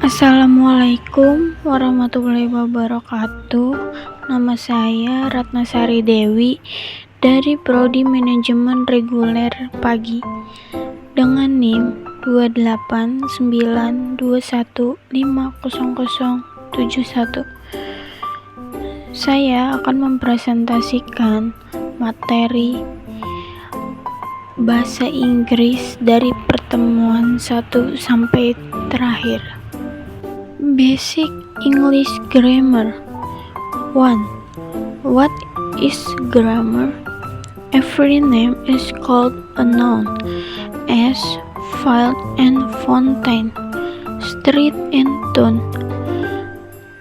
Assalamualaikum warahmatullahi wabarakatuh. Nama saya Ratnasari Dewi dari Prodi Manajemen Reguler Pagi dengan NIM 28921500071. Saya akan mempresentasikan materi bahasa Inggris dari pertemuan 1 sampai terakhir. Basic English Grammar. 1. What is grammar? Every name is called a noun, as field and fountain, street and town.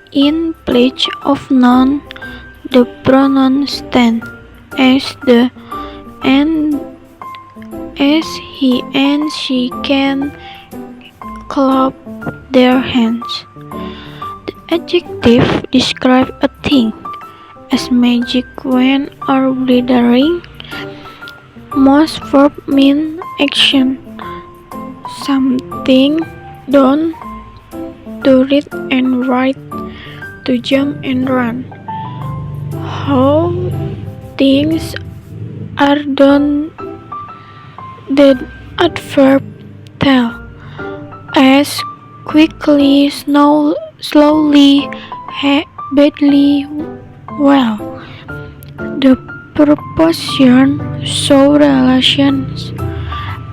In place of noun, the pronoun stand as the and as he and she can clap their hands. The adjective describe a thing, as magic when or glittering. Most verb mean action, something done, to read and write, to jump and run. How things are done, the adverb tell, as quickly, slowly, badly, well. The preposition show relations,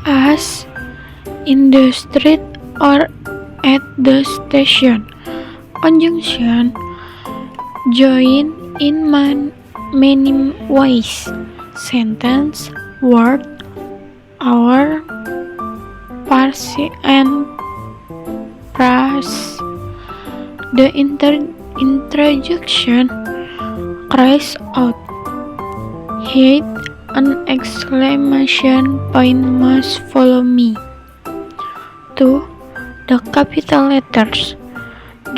as in the street or at the station. Conjunction join in many ways: sentence, word, or parse and phrase. The interjection cries out, hate, an exclamation point must follow me. 2. The capital letters.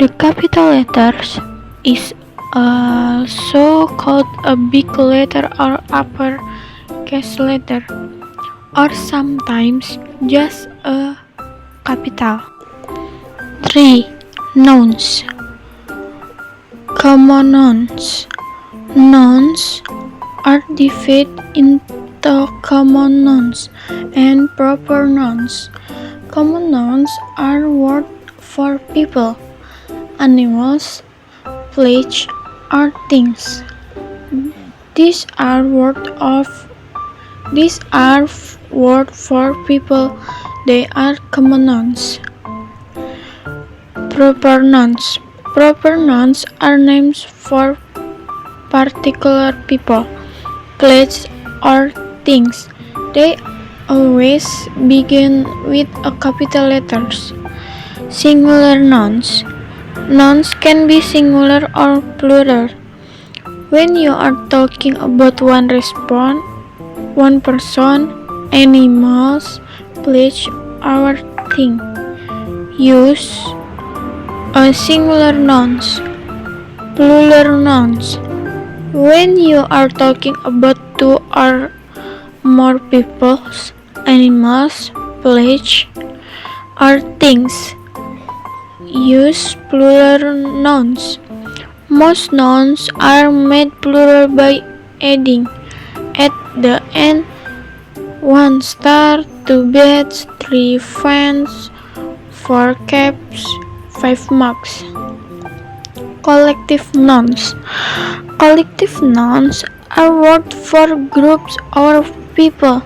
The capital letters is also called a big letter or upper case letter, or sometimes just a capital. 3. Nouns. Common nouns. Nouns are divided into common nouns and proper nouns. Common nouns are words for people, animals, places, or things. These are words for people. They are common nouns. Proper nouns. Proper nouns are names for particular people, places, or things. They always begin with a capital letters. Singular nouns. Nouns can be singular or plural. When you are talking about one person, animals, place, or thing, use a singular nouns. Plural nouns. When you are talking about two or more people, animals, place, or things, use plural nouns. Most nouns are made plural by adding at the end 1 star, 2 beds, 3 fans, 4 caps, 5 mugs. Collective nouns. Collective nouns are words for groups or people,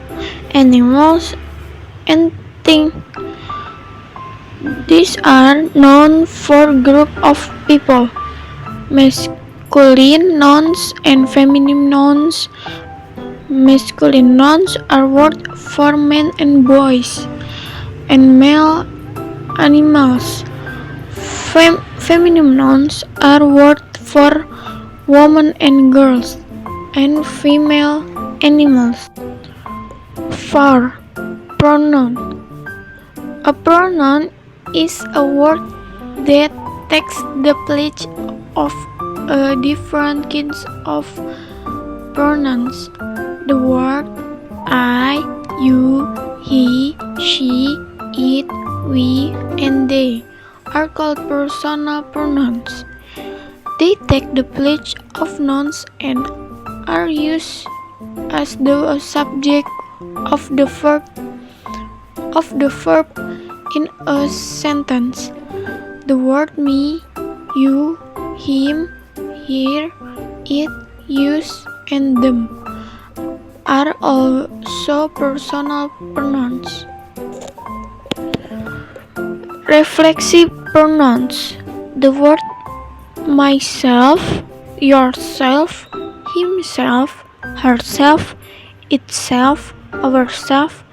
animals, and things. These are nouns for group of people. Masculine nouns and feminine nouns. Masculine nouns are words for men and boys, and male animals. Feminine nouns are words for women and girls, and female animals. 4. Pronoun. A pronoun is a word that takes the place of a different kinds of pronouns. The word I, you, he, she, it, we, and they are called personal pronouns. They take the place of nouns and are used as the subject of the verb in a sentence. The word me, you, him, her, it, use, and them are also personal pronouns. Reflexive pronouns. The word myself, yourself, himself, herself, itself, ourself,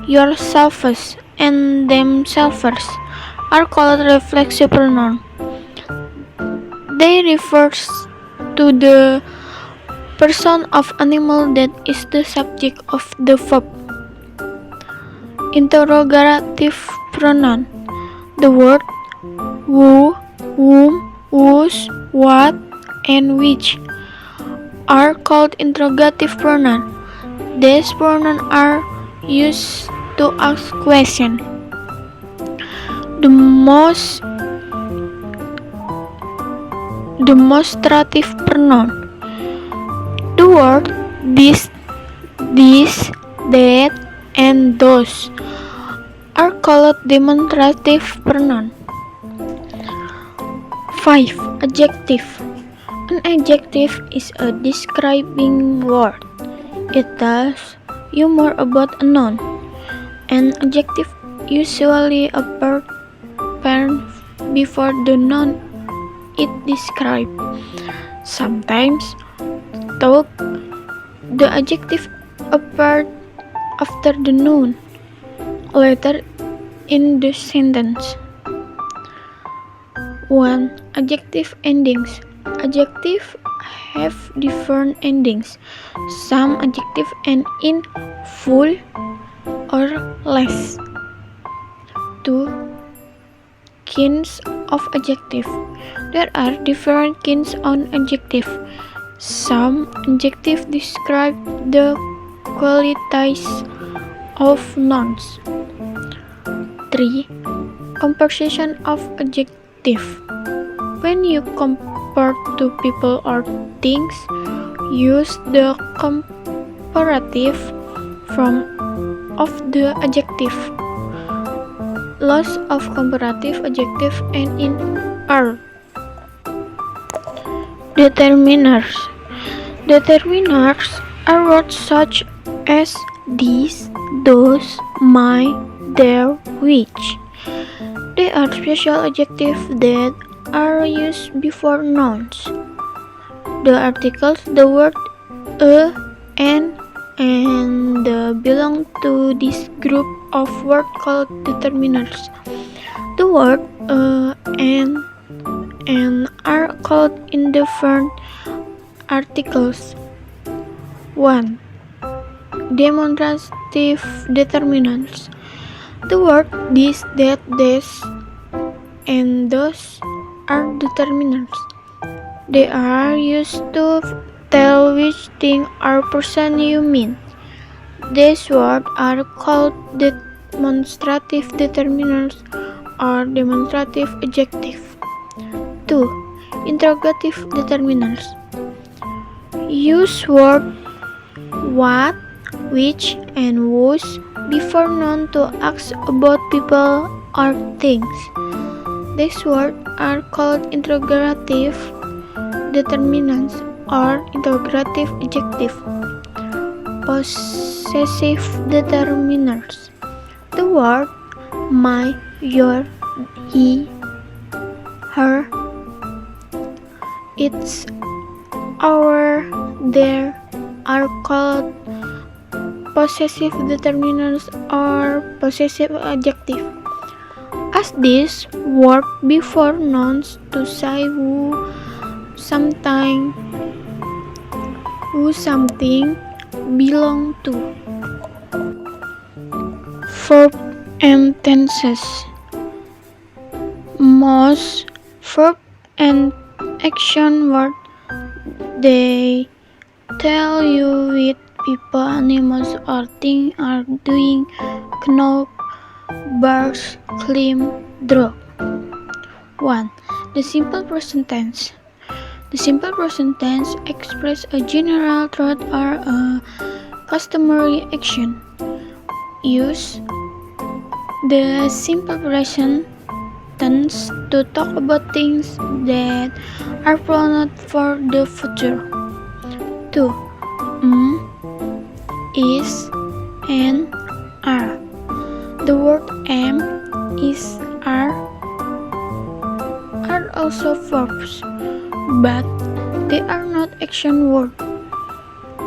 yourselves, and themselves are called reflexive pronouns. They refer to the person of animal that is the subject of the verb. Interrogative pronoun. The word who, whom, whose, what, and which are called interrogative pronouns. These pronouns are used to ask questions. Demonstrative pronoun. The word this, that, and those are called demonstrative pronoun. 5. Adjective. An adjective is a describing word. It tells you more about a noun. An adjective usually appears before the noun it describes. Sometimes, though, the adjective appears after the noun, later in the sentence. 1. Adjective endings. Adjectives have different endings. Some adjectives end in full or less. 2. Kinds of adjective. There are different kinds of adjective. Some adjectives describe the qualities of nouns. 3. Comparison of adjective. When you compare two people or things, use the comparative form of the adjective. Loss of comparative adjective end in "er". Determiners. Determiners are words such as these, those, my, their, which. They are special adjectives that are used before nouns. The articles, the word a, and belong to this group of words called determiners. The word and are called indifferent articles. 1. Demonstrative determinants. The word this, that, this, and those are determinants. They are used to tell which thing or person you mean. These words are called demonstrative determinants or demonstrative adjectives. 2. Interrogative determinants. Use words what, which, and whose before noun to ask about people or things. These words are called interrogative determinants or interrogative adjectives. Possessive determinants. The word my, your, he, her, its, our, their are called possessive determinants or possessive adjectives. As these work before nouns to say who something belong to. Verb and tenses. Most verb and action words they tell you what people, animals, or things are doing: knock, bark, climb, drop. 1. The simple present tense. The simple present tense expresses a general thought or a customary action. Use the simple present tense to talk about things that are planned for the future. 2. Is, and are. The word am, is, are also verbs, but they are not action words.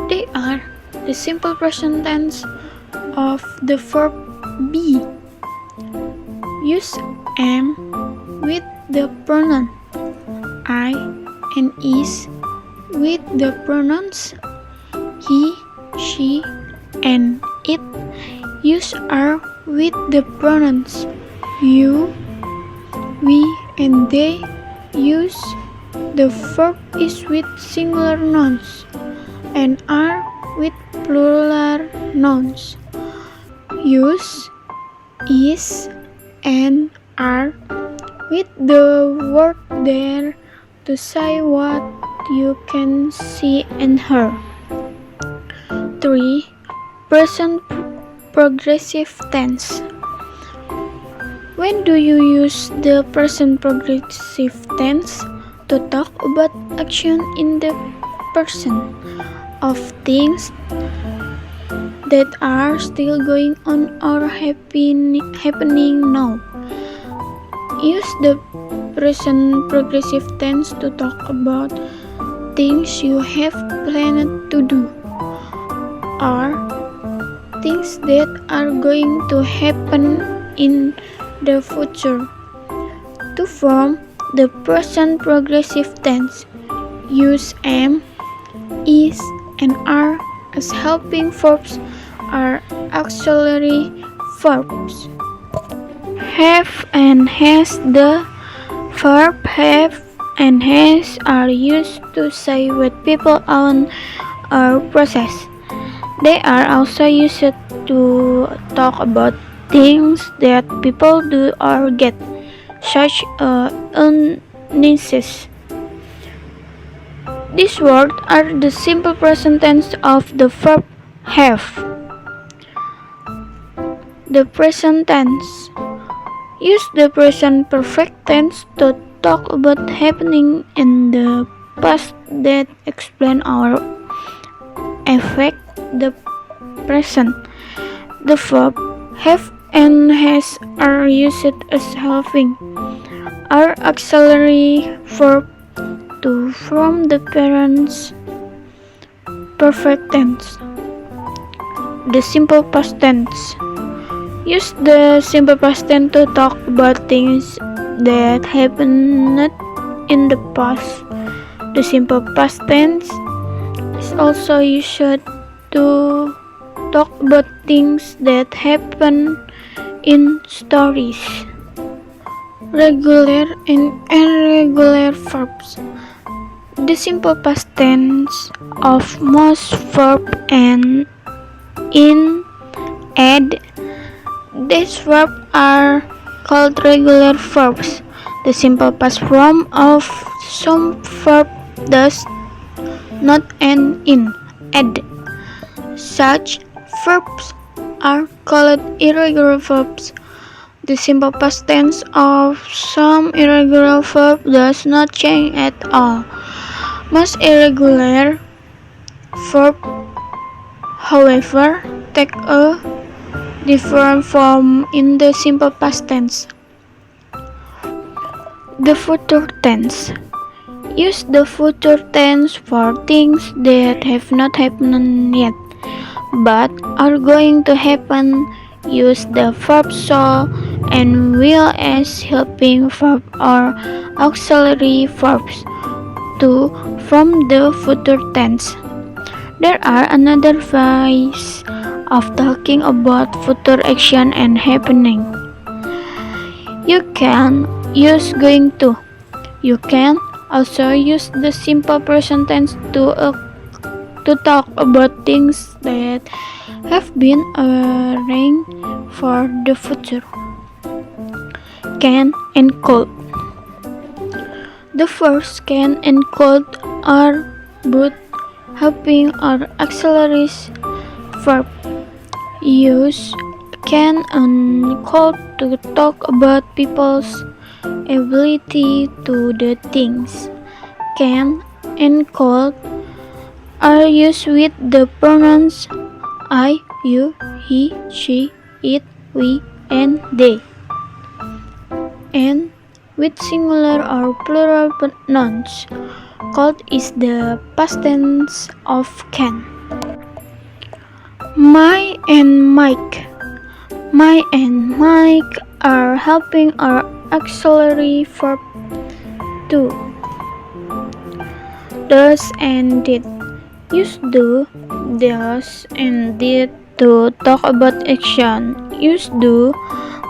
They are the simple present tense of the verb be. Use am with the pronoun I and is with the pronouns he, she, and it. Use are with the pronouns you, we, and they. Use the verb is with singular nouns and are with plural nouns. Use is and are with the word there to say what you can see and hear. 3. Present progressive tense. When do you use the present progressive tense? To talk about action in the present of things that are still going on or happening now. Use the present progressive tense to talk about things you have planned to do or things that are going to happen in the future. To form the present progressive tense, use am, is, and are as helping verbs or auxiliary verbs. Have and has. The verb have and has are used to say what people own or possess. They are also used to talk about things that people do or get, such as illnesses. These words are the simple present tense of the verb have. The present tense. Use the present perfect tense to talk about happening in the past that explain or affect the present. The verb have and has are used as helping or auxiliary verb to form the present perfect tense. The simple past tense. Use the simple past tense to talk about things that happened in the past. The simple past tense is also used to talk about things that happen in stories. Regular and irregular verbs. The simple past tense of most verbs and in, add. These verbs are called regular verbs. The simple past form of some verb does not end in add. Such verbs are called irregular verbs. The simple past tense of some irregular verb does not change at all. Most irregular verbs, however, take a different form in the simple past tense. The future tense. Use the future tense for things that have not happened yet but are going to happen. Use the verb shall and will as helping verb or auxiliary verbs to form the future tense. There are another ways of talking about future action and happening. You can use going to. You can also use the simple present tense to talk about things that have been arranged for the future. Can and could. The first can and could are both helping or auxiliary verb. Use can and could to talk about people's ability to do things. Can and could are used with the pronouns I, you, he, she, it, we, and they. And with singular or plural nouns, could is the past tense of can. My and Mike. My and Mike are helping or auxiliary verb to. Does and did. Use do, does, and did to talk about action. Use do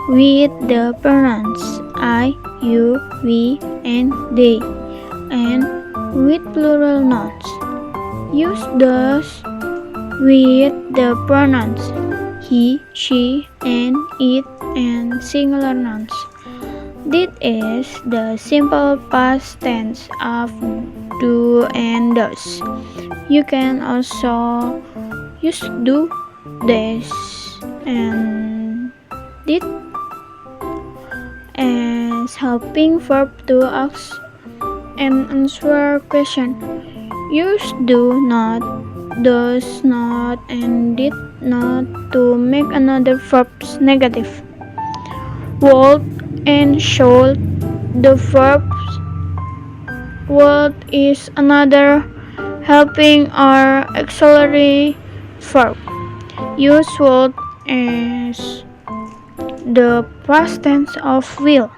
with the pronouns I, you, we, and they, and with plural nouns. Use does with the pronouns he, she, and it, and singular nouns. Did is the simple past tense of do and does. You can also use do, does, and did as helping verb to ask and answer question. Use do not, does not, and did not to make another verbs negative. Would and should, the verbs would is another helping or auxiliary verb. Use would as the past tense of will.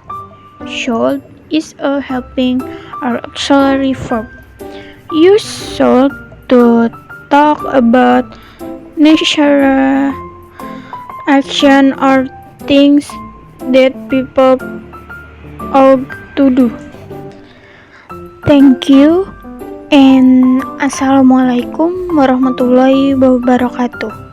Should is a helping or auxiliary verb. Use should to talk about necessary action or things that people ought to do. Thank you and Assalamualaikum warahmatullahi wabarakatuh.